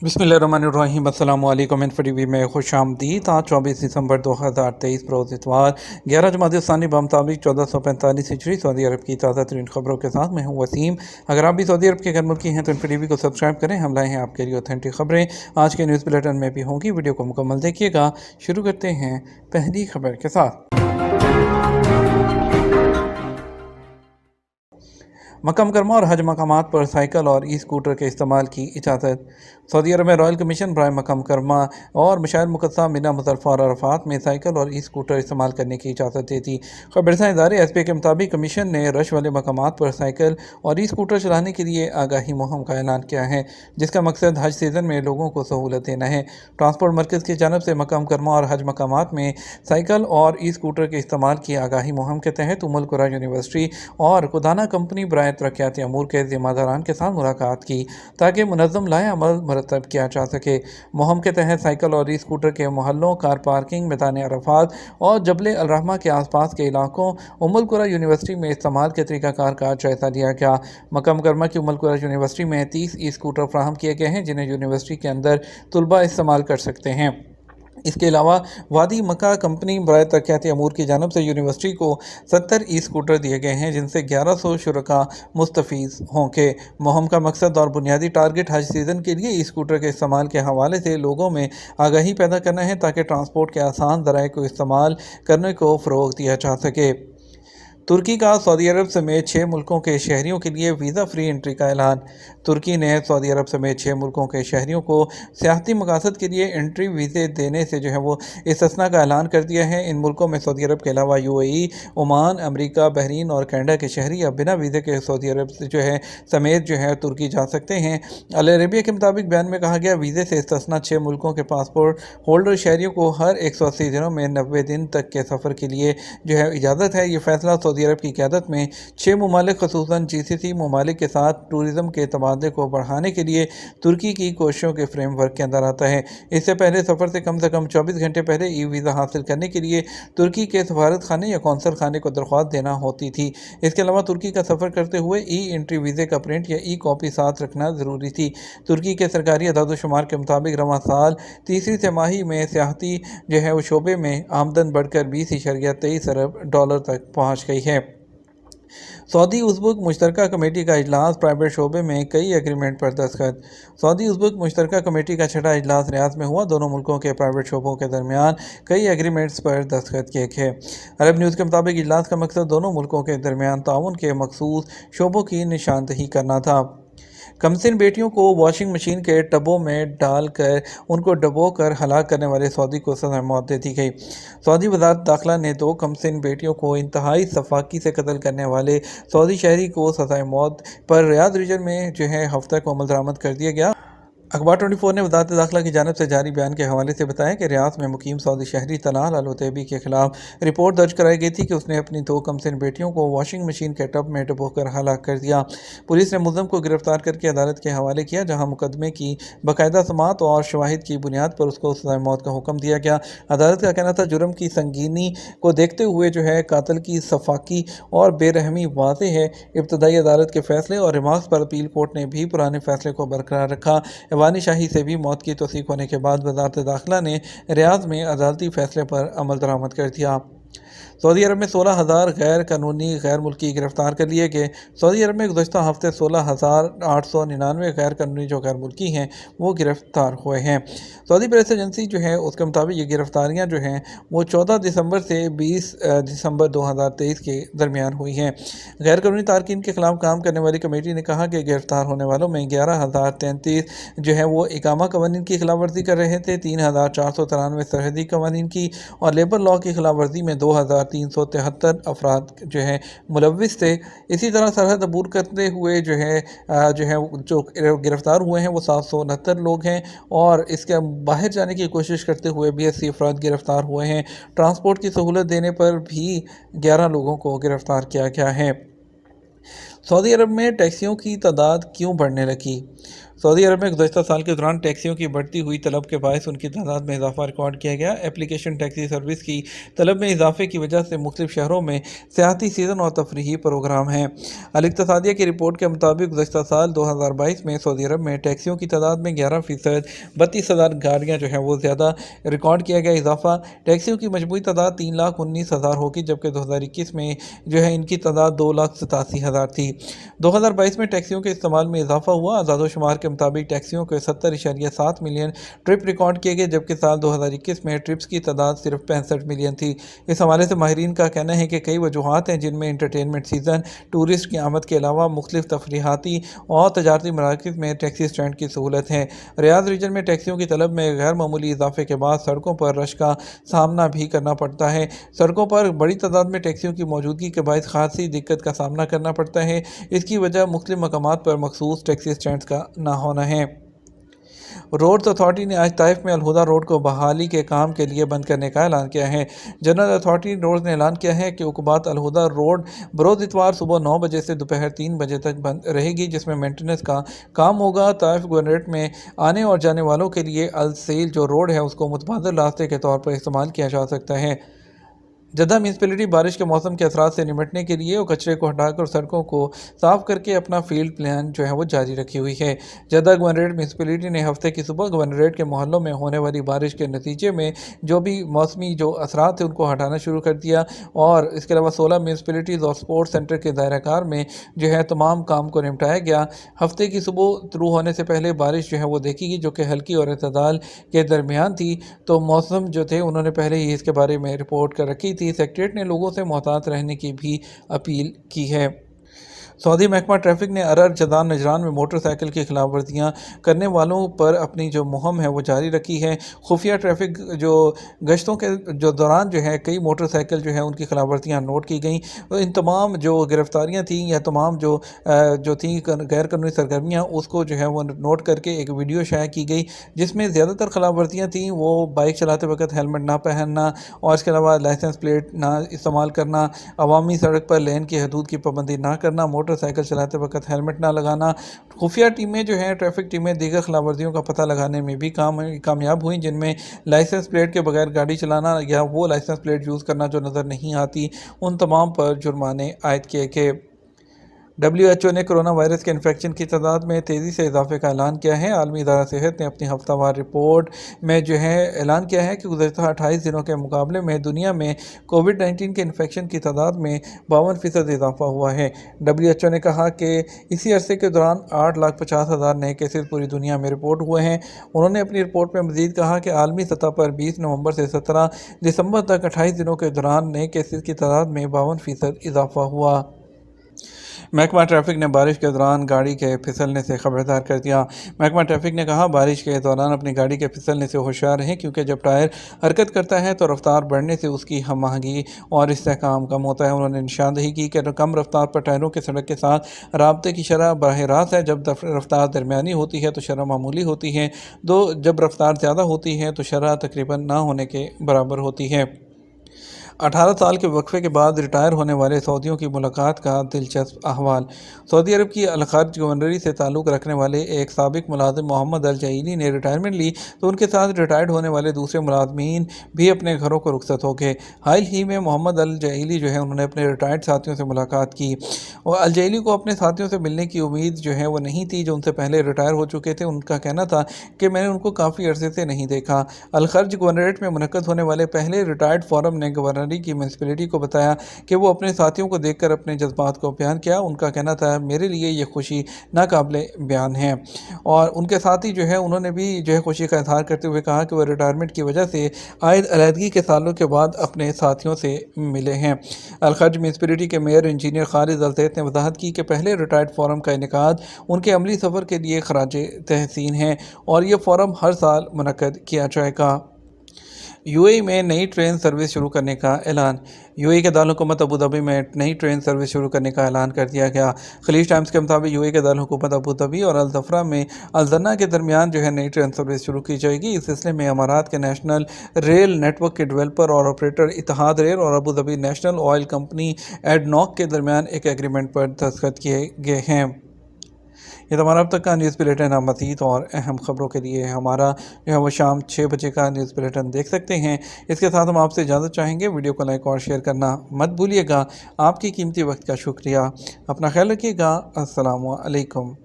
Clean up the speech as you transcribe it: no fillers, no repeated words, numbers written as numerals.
बिस्मिल्लाहिर्रहमानिर्रहीम। अस्सलाम वालेकुम। इन्फो में खुश आमदीद। आज 24 दिसंबर 2023 रोज़ इतवार 11 जमादी सानी बमताबिक 1445 हिजरी सऊदी अरब की ताज़ा तरीन खबरों के साथ मैं हूँ वसीम। अगर आप भी सऊदी अरब के घर मुल्की हैं तो इन्फो को सब्सक्राइब करें। हम लाए हैं आपके लिए ऑथेंटिक खबरें। आज के न्यूज़ बुलेटिन में भी होंगी, वीडियो को मुकम्मल देखिएगा। शुरू करते हैं पहली खबर के साथ। मक्का मुकरमा और हज मकामात पर साइकिल और ई स्कूटर के इस्तेमाल की इजाज़त। सऊदी अरब में रॉयल कमीशन बराए मक्का मुकरमा और मशाइर मुक़द्दसा मिना मुज़दलिफ़ा और अरफ़ात में साइकिल और ई स्कूटर इस्तेमाल करने की इजाज़त दे दी। खबरसां इदारे एसपी के मुताबिक कमीशन ने रश वाले मकामात पर साइकिल और ई स्कूटर चलाने के लिए आगाही मुहिम का ऐलान किया है, जिसका मकसद हज सीज़न में लोगों को सहूलत देना है। ट्रांसपोर्ट मरकज़ की जानब से मक्का मुकरमा और हज मकामात में साइकिल और ई स्कूटर के इस्तेमाल की आगाही मुहिम के तहत उम्मुल कुरा यूनिवर्सिटी और खुदाना कंपनी बराए तरक्याती अमूर के ज़िम्मेदारान के साथ मुलाकात की, ताकि मुनज़्ज़म लाए अमल मरतब किया जा सके। मुहिम के तहत साइकिल और ई स्कूटर के मोहल्लों, कार पार्किंग, मैदान अरफात और जबल अलरहमा के आसपास के इलाकों उम्मुल कुरा यूनिवर्सिटी में इस्तेमाल के तरीक़ाकार का जायज़ा लिया गया। मक्का मुकरमा की उम्मुल कुरा यूनिवर्सिटी में 30 ई स्कूटर फ्राहम किए गए हैं, जिन्हें यूनिवर्सिटी के अंदर तलबा इस्तेमाल कर सकते हैं। इसके अलावा वादी मक्का कंपनी बराए तरक्याती अमूर की जानब से यूनिवर्सिटी को 70 ई स्कूटर दिए गए हैं, जिनसे 1100 शुरका मुस्तफ़ीज़ होंगे। मुहिम का मकसद और बुनियादी टारगेट हज सीज़न के लिए ई स्कूटर के इस्तेमाल के हवाले से लोगों में आगाही पैदा करना है, ताकि ट्रांसपोर्ट के आसान ज़राए को इस्तेमाल करने को फ़रोग़ दिया जा सके। तुर्की का सऊदी अरब समेत 6 मुल्कों के शहरियों के लिए वीज़ा फ्री एंट्री का ऐलान। तुर्की ने सऊदी अरब समेत 6 मुल्कों के शहरियों को सियाहती मकासद के लिए एंट्री वीज़े देने से वो इस्तिस्ना का ऐलान कर दिया है। इन मुल्कों में सऊदी अरब के अलावा UAE, ओमान, अमरीका, बहरीन और कनाडा के शहरी अब बिना वीज़े के सऊदी अरब से समेत तुर्की जा सकते हैं। अल अरबिया के मुताबिक बयान में कहा गया, वीज़े से इस्तिस्ना 6 मुल्कों के पासपोर्ट होल्डर शहरियों को हर 180 दिनों में 90 दिन तक के सफ़र के लिए इजाज़त है। ये फैसला सऊदी अरब की क़यादत में 6 ममालिक ख़ुसूसन GCC ममालिक के साथ टूरिज़म के तबादले को बढ़ाने के लिए तुर्की की कोशिशों के फ्रेमवर्क के अंदर आता है। इससे पहले सफ़र से कम 24 घंटे पहले ई वीज़ा हासिल करने के लिए तुर्की के सफारत खाने या कौंसल खाने को दरख्वास्त देना होती थी। इसके अलावा तुर्की का सफ़र करते हुए ई एंट्री वीज़े का प्रिंट या ई कॉपी साथ रखना ज़रूरी थी। तुर्की के सरकारी अदाद-ओ-शुमार के मुताबिक रवां साल तीसरी तिमाही में सियाहती शोबे में आमदन बढ़कर 20.23 अरब डॉलर तक पहुँच गई है। सऊदी उज़्बेक मुश्तरका कमेटी का इजलास, प्राइवेट शोबे में कई एग्रीमेंट पर दस्तखत। सऊदी उज़्बेक मुश्तरका कमेटी का छठा इजलास रियाद में हुआ। दोनों मुल्कों के प्राइवेट शोबों के दरमियान कई एग्रीमेंट्स पर दस्तखत किए गए। अरब न्यूज़ के मुताबिक इजलास का मकसद दोनों मुल्कों के दरमियान ताउन के मखसूस शोबों की निशानदही करना था। कमसिन बेटियों को वॉशिंग मशीन के टबों में डालकर उनको डबोकर हलाक करने वाले सऊदी को सज़ाए मौत दे दी गई। सऊदी वज़ारत दाखिला ने 2 कमसिन बेटियों को इंतहाई सफाकी से कत्ल करने वाले सऊदी शहरी को सज़ाए मौत पर रियाद रीजन में हफ्ते को अमल दरामद कर दिया गया। अखबार 24 ने वज़ारत दाखिला की जानिब से जारी बयान के हवाले से बताया कि रियाद में मुकीम सऊदी शहरी तलाल अल उतैबी के खिलाफ रिपोर्ट दर्ज कराई गई थी कि उसने अपनी 2 कमसिन बेटियों को वॉशिंग मशीन के टब में डुबोकर हलाक कर दिया। पुलिस ने मुल्ज़िम को गिरफ्तार करके अदालत के हवाले किया, जहां मुकदमे की बाकायदा समाअत और शवाहिद की बुनियाद पर उसको सज़ाए मौत का हुक्म दिया गया। अदालत का कहना था, जुर्म की संगीनी को देखते हुए कातिल की सफाकी और बेरहमी वाज़ेह है। इब्तदाई अदालत के फैसले और रिमार्क्स पर अपील कोर्ट ने भी पुराने फैसले को बरकरार रखा। वानी शाही से भी मौत की तौसीक होने के बाद वज़ारत दाखिला ने रियाद में अदालती फैसले पर अमल दरामद कर दिया। सऊदी अरब में 16,000 गैर कानूनी गैर मुल्की गिरफ्तार कर लिए गए। सऊदी अरब में गुज़श्ता हफ्ते 16,899 गैर कानूनी गैर मुल्की हैं वो गिरफ्तार हुए हैं। सऊदी प्रेस एजेंसी उसके मुताबिक ये गिरफ्तारियाँ वो 14 दिसंबर से 20 दिसंबर 2023 के दरमियान हुई हैं। गैर कानूनी तारकीन के खिलाफ काम करने वाली कमेटी ने कहा कि गिरफ्तार होने वालों में 11,033 वो इकामा कवानीन की खिलाफ वर्जी कर रहे थे, 3,493 सरहदी कवानीन की और लेबर लॉ की खिलाफ वर्जी में 2,373 अफराद मुलविस थे। इसी तरह सरहद अबूर करते हुए जो गिरफ्तार हुए हैं वो 769 लोग हैं और इसके बाहर जाने की कोशिश करते हुए भी 80 अफराद गिरफ्तार हुए हैं। ट्रांसपोर्ट की सहूलत देने पर भी 11 लोगों को गिरफ्तार किया गया है। सऊदी अरब में टैक्सियों की तादाद क्यों बढ़ने लगी? सऊदी अरब में गुज़श्ता साल के दौरान टैक्सियों की बढ़ती हुई तलब के बायस उनकी तादाद में इजाफा रिकॉर्ड किया गया। एप्लीकेशन टैक्सी सर्विस की तलब में इजाफे की वजह से मुख्तलिफ शहरों में सियाहती सीज़न और तफरीही प्रोग्राम हैं। अल-इक्तिसादिया की रिपोर्ट के मुताबिक गुज़श्ता साल 2022 में सऊदी अरब में टैक्सियों की तादाद में 11% 32,000 गाड़ियाँ जो हैं वो ज़्यादा रिकॉर्ड किया गया इजाफा। टैक्सियों की मजमूई तादाद 3,19,000 होगी, जबकि 2021 में जो है इनकी तादाद 2,87,000 थी। 2022 में टैक्सियों के इस्तेमाल में इजाफा हुआ। आज़ादोशुमार के मुताबिक टैक्सियों के 70.7 मिलियन ट्रिप रिकॉर्ड किए गए, जबकि साल 2021 में ट्रिप्स की तादाद सिर्फ 65 मिलियन थी। इस हवाले से माहिरीन का कहना है कि कई वजूहात हैं, जिनमें इंटरटेनमेंट सीज़न, टूरिस्ट की आमद के अलावा मुख्तलिफ तफरीहाती और तजारती मराकज़ में टैक्सी स्टैंड की सहूलत है। रियाद रीजन में टैक्सियों की तलब में गैर मामूली इजाफे के बाद सड़कों पर रश का सामना भी करना पड़ता है। सड़कों पर बड़ी तादाद में टैक्सियों की मौजूदगी के बायस खासी दिक्कत का सामना करना पड़ता है। इसकी वजह मुख्तलिफ मकामात पर मखसूस टैक्सी स्टैंड्स का ना होना है। रोड्स अथॉरिटी ने आज ताइफ में अलहुदा रोड को बहाली के काम के लिए बंद करने का ऐलान किया है। जनरल अथॉरिटी रोड्स ने ऐलान किया है कि उकबात अलहुदा रोड बरोज़ इतवार सुबह 9 बजे से दोपहर 3 बजे तक बंद रहेगी, जिसमें मेंटेनेंस का काम होगा। ताइफ गवर्नरेट में आने और जाने वालों के लिए अल सेल जो रोड है उसको मुतबादल रास्ते के तौर पर इस्तेमाल किया जा सकता है। जद्दा म्यूनसिपलिटी बारिश के मौसम के असरात से निपटने के लिए और कचरे को हटाकर सड़कों को साफ करके अपना फील्ड प्लान जो है वो जारी रखी हुई है। जद्दा गवर्नरेट म्यूनसिपलिटी ने हफ्ते की सुबह गवर्नरेट के मोहल्लों में होने वाली बारिश के नतीजे में जो भी मौसमी जो असरात थे उनको हटाना शुरू कर दिया, और इसके अलावा 16 म्यूनसिपलिटीज़ और स्पोर्ट्स सेंटर के दायराकार में जो है तमाम काम को निपटाया गया। हफ्ते की सुबह शुरू होने से पहले बारिश जो है वो देखी गई, जो कि हल्की और अतदाल के दरमियान थी। तो मौसम जो थे उन्होंने पहले ही इसके बारे में रिपोर्ट कर रखी थी। सेक्रेटरीट ने लोगों से मोहतात रहने की भी अपील की है। सऊदी महकमा ट्रैफिक ने अरर जदान नजरान में मोटरसाइकिल की खिलाफ वर्जियाँ करने वालों पर अपनी जो मुहिम है वो जारी रखी है। खुफिया ट्रैफिक जो गश्तों के जो दौरान जो है कई मोटरसाइकिल जो है उनकी खिलाफ वर्जियाँ नोट की गई। तो इन तमाम जो गिरफ्तारियाँ थीं या तमाम जो थी गैर कानूनी सरगर्मियाँ, उसको जो है वो नोट करके एक वीडियो शाया की गई, जिसमें ज़्यादातर खिलाफ वर्जियाँ थीं वो बाइक चलाते वक्त हेलमेट ना पहनना और इसके अलावा लाइसेंस प्लेट ना इस्तेमाल करना, अवामी सड़क पर लेन की हदूद की पाबंदी ना करना, मोटरसाइकिल चलाते वक्त हेलमेट ना लगाना। खुफिया टीमें जो हैं ट्रैफिक टीमें दीगर खिलाफवर्जियों का पता लगाने में भी कामयाब हुई, जिनमें लाइसेंस प्लेट के बगैर गाड़ी चलाना या वो लाइसेंस प्लेट यूज़ करना जो नज़र नहीं आती, उन तमाम पर जुर्माने आयद किए गए। WHO ने कोरोना वायरस के इन्फेक्शन की तादाद में तेज़ी से इजाफे का ऐलान किया है। आलमी इदारा सेहत ने अपनी हफ्तावार रिपोर्ट में जो है ऐलान किया है कि गुज़श्ता 28 दिनों के मुकाबले में दुनिया में कोविड-19 के इन्फेक्शन की तादाद में 52% इजाफा हुआ है। WHO ने कहा कि इसी अरसे के दौरान 8,50,000 नए केसेस पूरी दुनिया में रिपोर्ट हुए हैं। उन्होंने अपनी रिपोर्ट में मज़ीद कहा कि आलमी सतह पर 20 नवंबर से 17 दिसंबर तक 28 दिनों के दौरान नए केसेस की तादाद में 52% इजाफा हुआ। महकमा ट्रैफिक ने बारिश के दौरान गाड़ी के फिसलने से खबरदार कर दिया। महकमा ट्रैफिक ने कहा, बारिश के दौरान अपनी गाड़ी के फिसलने से होशियार रहें, क्योंकि जब टायर हरकत करता है तो रफ्तार बढ़ने से उसकी हम आहंगी और इस्तेहकाम कम होता है। उन्होंने निशानदही की कि कम रफ्तार पर टायरों के सड़क के साथ राब्ते की शरह बराह रास्त है। जब रफ्तार दरमियानी होती है तो शरह मामूली होती है, जब रफ्तार ज़्यादा होती है तो शरह तकरीबन ना होने के बराबर होती है। 18 साल के वक्फे के बाद रिटायर होने वाले सऊदियों की मुलाकात का दिलचस्प अहवाल। सऊदी अरब की अल-खर्ज गवर्नरी से ताल्लुक़ रखने वाले एक साबिक मुलाजिम मोहम्मद अल जईली ने रिटायरमेंट ली, तो उनके साथ रिटायर्ड होने वाले दूसरे मुलाजमीन भी अपने घरों को रुखसत हो गए। हाल ही में मोहम्मद अल जईली जो है उन्होंने अपने रिटायर्ड साथियों से मुलाकात की, और अल जईली को अपने साथियों से मिलने की उम्मीद जो है वो नहीं थी, जो उनसे पहले रिटायर हो चुके थे। उनका कहना था कि मैंने उनको काफ़ी अरसे से नहीं देखा। अल-खर्ज गवर्नरेट में मुनक्कद होने वाले पहले रिटायर्ड फोरम ने गवर्नरी की म्यूनसिपलिटी को बताया कि वो अपने साथियों को देखकर अपने जज्बात को बयान किया। उनका कहना था, मेरे लिए ये खुशी नाकाबिले बयान है। और उनके साथ ही जो है उन्होंने भी जो है खुशी का इजहार करते हुए कहा कि वो रिटायरमेंट की वजह से आयद अलहदगी के सालों के बाद अपने साथियों से मिले हैं। अल-खर्ज म्यूनसिपलिटी के मेयर इंजीनियर खालिद अल-ज़ैद ने वजाहत की कि पहले रिटायर्ड फोरम का इनेकाद उनके अमली सफ़र के लिए खराजे तहसीन है और ये फोरम हर साल मुनक्कद किया जाएगा। यूएई में नई ट्रेन सर्विस शुरू करने का ऐलान। यूएई के दारुल-हुकूमत अबू धाबी में नई ट्रेन सर्विस शुरू करने का ऐलान कर दिया गया। खलीज टाइम्स के मुताबिक यूएई के दारुल-हुकूमत अबू धाबी और अल-ज़फ़रा में अल-ज़न्ना के दरमियान जो है नई ट्रेन सर्विस शुरू की जाएगी। इस सिलसिले में अमारात के नेशनल रेल नेटवर्क के डेवलपर और ऑपरेटर इत्तेहाद रेल और Abu Dhabi national oil company ADNOC के दरमियान एक एग्रीमेंट पर दस्तखत किए गए हैं। یہ تو ہمارا اب تک کا نیوز بلیٹن ہے۔ مزید اور اہم خبروں کے لیے ہمارا جو ہے وہ شام 6 بجے کا نیوز بلیٹن دیکھ سکتے ہیں۔ اس کے ساتھ ہم آپ سے اجازت چاہیں گے، ویڈیو کو لائک اور شیئر کرنا مت بھولیے گا۔ آپ کی قیمتی وقت کا شکریہ، اپنا خیال رکھیے گا۔ السلام علیکم۔